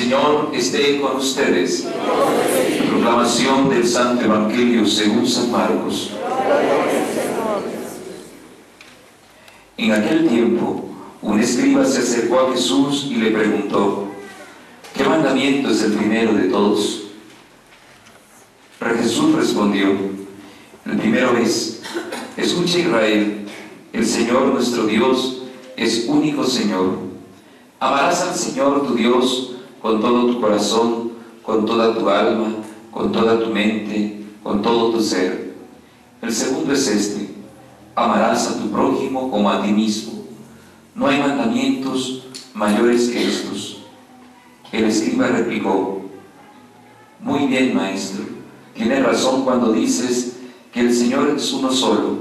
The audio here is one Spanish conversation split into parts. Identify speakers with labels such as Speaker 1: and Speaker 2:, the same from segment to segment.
Speaker 1: Señor esté con ustedes. Proclamación del Santo Evangelio según San Marcos. En aquel tiempo, un escriba se acercó a Jesús y le preguntó: ¿qué mandamiento es el primero de todos? Pero Jesús respondió: el primero es: escucha, Israel, el Señor nuestro Dios es único Señor. Amarás al Señor tu Dios con todo tu corazón, con toda tu alma, con toda tu mente, con todo tu ser. El segundo es este: amarás a tu prójimo como a ti mismo. No hay mandamientos mayores que estos. El escriba replicó: muy bien, maestro, tienes razón cuando dices que el Señor es uno solo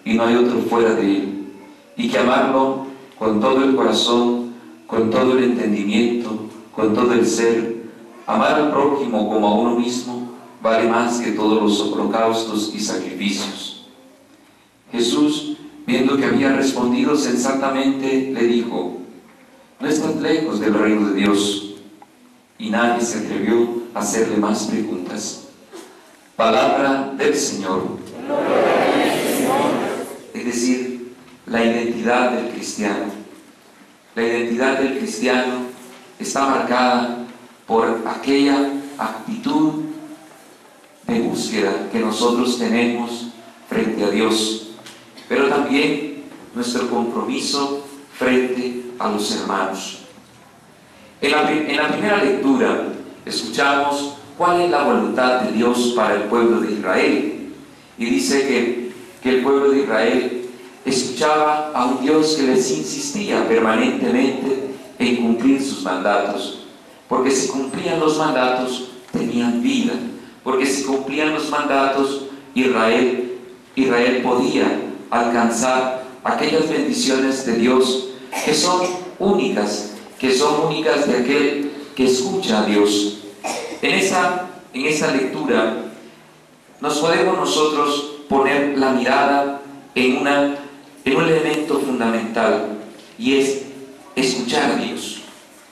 Speaker 1: y no hay otro fuera de Él, y que amarlo con todo el corazón, con todo el entendimiento, con todo el ser, amar al prójimo como a uno mismo, vale más que todos los holocaustos y sacrificios. Jesús, viendo que había respondido sensatamente, le dijo: no estás lejos del reino de Dios. Y nadie se atrevió a hacerle más preguntas. Palabra del Señor. Es decir, la identidad del cristiano. La identidad del cristiano está marcada por aquella actitud de búsqueda que nosotros tenemos frente a Dios, pero también nuestro compromiso frente a los hermanos. En la primera lectura escuchamos cuál es la voluntad de Dios para el pueblo de Israel, y dice que el pueblo de Israel escuchaba a un Dios que les insistía permanentemente en cumplir sus mandatos, porque si cumplían los mandatos tenían vida, porque si cumplían los mandatos Israel podía alcanzar aquellas bendiciones de Dios que son únicas de aquel que escucha a Dios. En esta lectura nos podemos nosotros poner la mirada en un elemento fundamental, y es escuchar a Dios.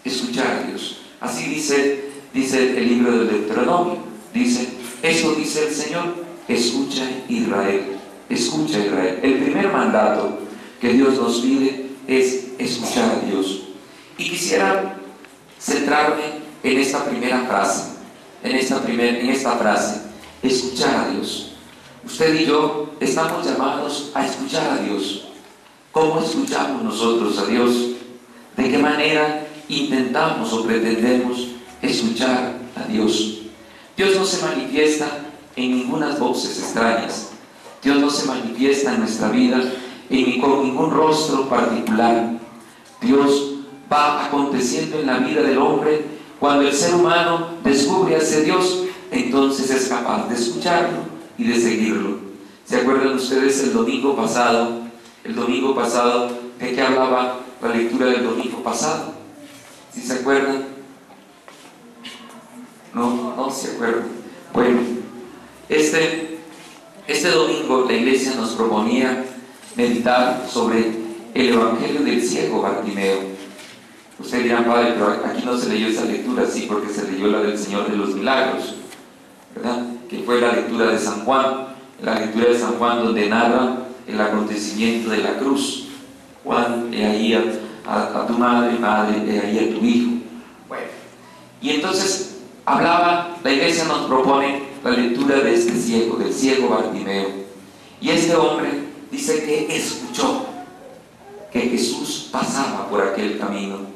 Speaker 1: Escuchar a Dios. Así dice el libro del Deuteronomio. Dice: eso dice el Señor, escucha Israel. Escucha Israel. El primer mandato que Dios nos pide es escuchar a Dios. Y quisiera centrarme en esta primera frase, en esta frase, escuchar a Dios. Usted y yo estamos llamados a escuchar a Dios. ¿Cómo escuchamos nosotros a Dios? ¿De qué manera intentamos o pretendemos escuchar a Dios? Dios no se manifiesta en ninguna voces extrañas. Dios no se manifiesta en nuestra vida con ningún rostro particular. Dios va aconteciendo en la vida del hombre. Cuando el ser humano descubre a ese Dios, entonces es capaz de escucharlo y de seguirlo. ¿Se acuerdan ustedes el domingo pasado de qué hablaba la lectura del domingo pasado? ¿Sí se acuerdan? No se acuerdan. Bueno, este domingo la iglesia nos proponía meditar sobre el Evangelio del ciego Bartimeo. Usted dirá: padre, pero aquí no se leyó esa lectura. Sí, porque se leyó la del Señor de los Milagros, ¿verdad? Que fue la lectura de San Juan, la lectura de San Juan, donde narra el acontecimiento de la cruz. Juan, he ahí a tu madre, he ahí a tu hijo. Bueno, y entonces la iglesia nos propone la lectura de este ciego, del ciego Bartimeo. Y este hombre dice que escuchó que Jesús pasaba por aquel camino.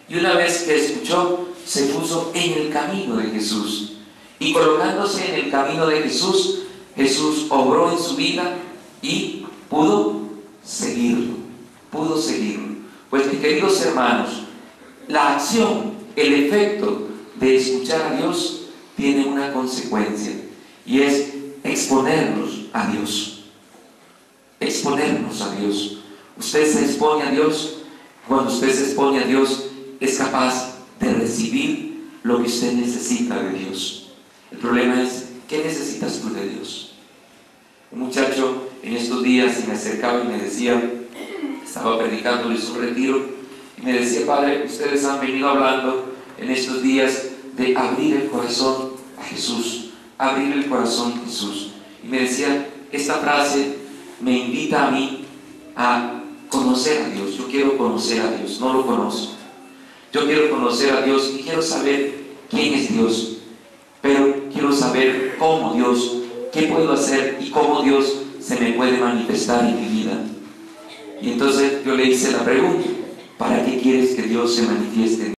Speaker 1: Y una vez que escuchó, se puso en el camino de Jesús. Y colocándose en el camino de Jesús, Jesús obró en su vida y pudo seguirlo. Pues, mis queridos hermanos, la acción, el efecto de escuchar a Dios tiene una consecuencia, y es exponernos a Dios. Exponernos a Dios. Usted se expone a Dios. Cuando usted se expone a Dios, es capaz de recibir lo que usted necesita de Dios. El problema es: ¿qué necesitas tú de Dios? Un muchacho en estos días se me acercaba y me decía, estaba predicándoles un retiro, y me decía: padre, ustedes han venido hablando en estos días de abrir el corazón a Jesús, abrir el corazón a Jesús. Y me decía, esta frase me invita a mí a conocer a Dios. Yo quiero conocer a Dios, no lo conozco. Yo quiero conocer a Dios y quiero saber quién es Dios, pero quiero saber cómo Dios, qué puedo hacer y cómo Dios se me puede manifestar en mi vida. Y entonces yo le hice la pregunta, ¿para qué quieres que Dios se manifieste en